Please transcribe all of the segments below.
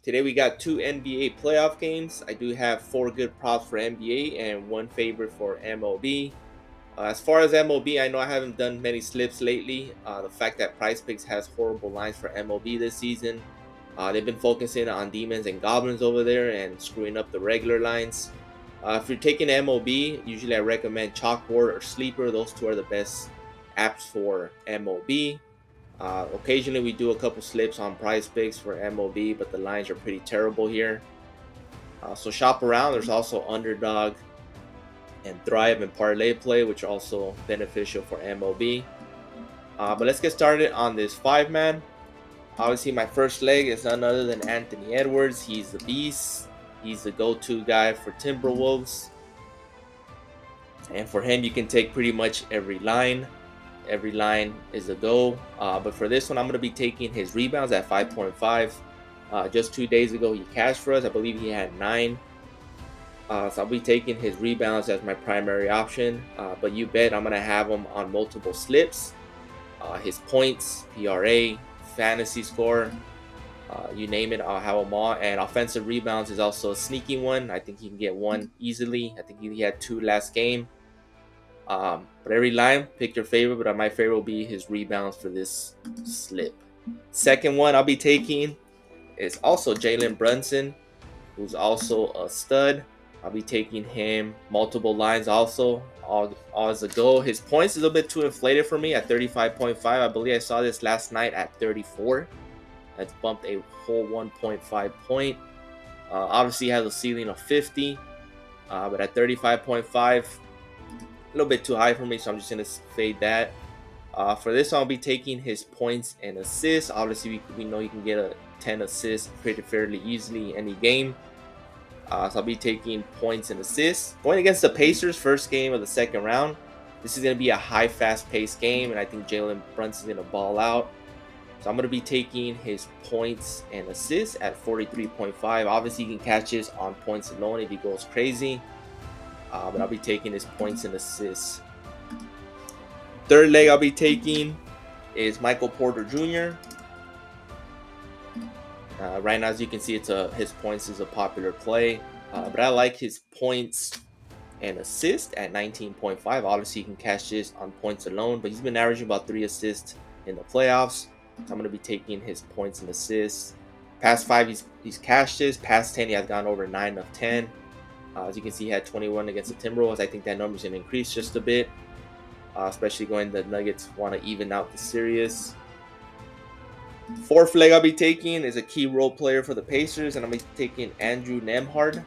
Today we got 2 NBA playoff games. I do have 4 good props for NBA and 1 favorite for MLB. As far as MLB, I know I haven't done many slips lately. The fact that PrizePicks has horrible lines for MLB this season. They've been focusing on demons and goblins over there and screwing up the regular lines. If you're taking MLB, usually I recommend Chalkboard or Sleeper. Those two are the best apps for MLB. Occasionally we do a couple slips on PrizePicks for MLB, but the lines are pretty terrible here. So shop around. There's also Underdog and Thrive and Parlay Play, which are also beneficial for MLB. But let's get started on this 5-man. Obviously, my first leg is none other than Anthony Edwards. He's the beast. He's the go-to guy for Timberwolves. And for him, you can take pretty much every line. Every line is a go. But for this one, I'm going to be taking his rebounds at 5.5. Just 2 days ago, he cashed for us. I believe he had 9. So I'll be taking his rebounds as my primary option. But you bet I'm going to have him on multiple slips. His points, PRA, fantasy score, you name it, I'll have them all. And offensive rebounds is also a sneaky one. I think he can get 1 easily. I think he had 2 last game. But every line, pick your favorite, but my favorite will be his rebounds for this slip. Second one I'll be taking is also Jalen Brunson, who's also a stud. I'll be taking him multiple lines also, all as a go. His points is a bit too inflated for me at 35.5. I believe I saw this last night at 34. That's bumped a whole 1.5 point. Obviously, he has a ceiling of 50, but at 35.5, a little bit too high for me, so I'm just going to fade that. For this, I'll be taking his points and assists. Obviously, we know you can get a 10 assists pretty fairly easily any game. So I'll be taking points and assists. Going against the Pacers, first game of the second round. This is going to be a high, fast-paced game, and I think Jalen Brunson's going to ball out. So I'm going to be taking his points and assists at 43.5. Obviously, he can catch this on points alone if he goes crazy. But I'll be taking his points and assists. Third leg I'll be taking is Michael Porter Jr. Right now, as you can see, his points is a popular play. But I like his points and assist at 19.5. Obviously, you can catch this on points alone, but he's been averaging about 3 assists in the playoffs. So I'm going to be taking his points and assists. Past 5, he's cashed this. Past 10, he has gone over 9 of 10. As you can see, he had 21 against the Timberwolves. I think that number is going to increase just a bit, especially going the Nuggets want to even out the series. Fourth leg I'll be taking is a key role player for the Pacers, and I'll be taking Andrew Nembhard.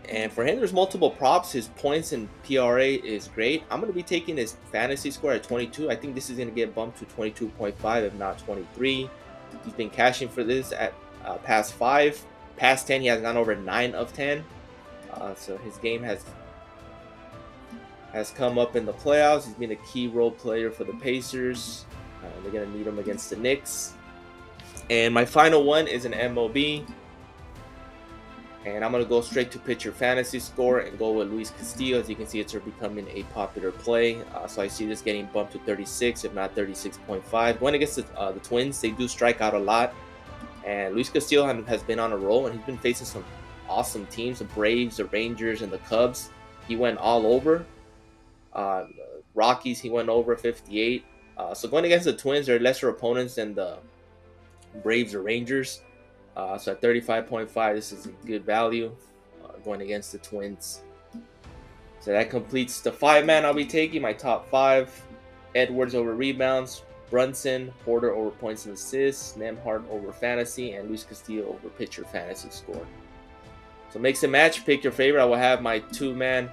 And for him, there's multiple props. His points and PRA is great. I'm going to be taking his fantasy score at 22. I think this is going to get bumped to 22.5, if not 23. He's been cashing for this at past 5. Past 10, he has gone over 9 of 10. So his game has come up in the playoffs. He's been a key role player for the Pacers. They're going to need him against the Knicks. And my final one is an MLB. And I'm going to go straight to pitcher fantasy score and go with Luis Castillo. As you can see, it's becoming a popular play. So I see this getting bumped to 36, if not 36.5. Going against the Twins, they do strike out a lot. And Luis Castillo has been on a roll, and he's been facing some awesome teams, the Braves, the Rangers, and the Cubs. He went all over. Rockies, he went over 58. So going against the Twins, they're lesser opponents than the Braves or Rangers. So at 35.5, this is a good value going against the Twins. So that completes the 5-man I'll be taking. My top 5. Edwards over rebounds. Brunson, Porter over points and assists. Nembhard over fantasy. And Luis Castillo over pitcher fantasy score. So mix and match. Pick your favorite. I will have my 2-man.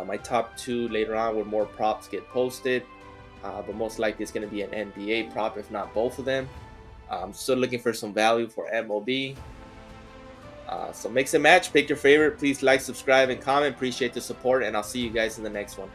My top 2 later on when more props get posted. But most likely it's going to be an NBA prop, if not both of them. I'm still looking for some value for MLB. So mix and match. Pick your favorite. Please like, subscribe, and comment. Appreciate the support, and I'll see you guys in the next one.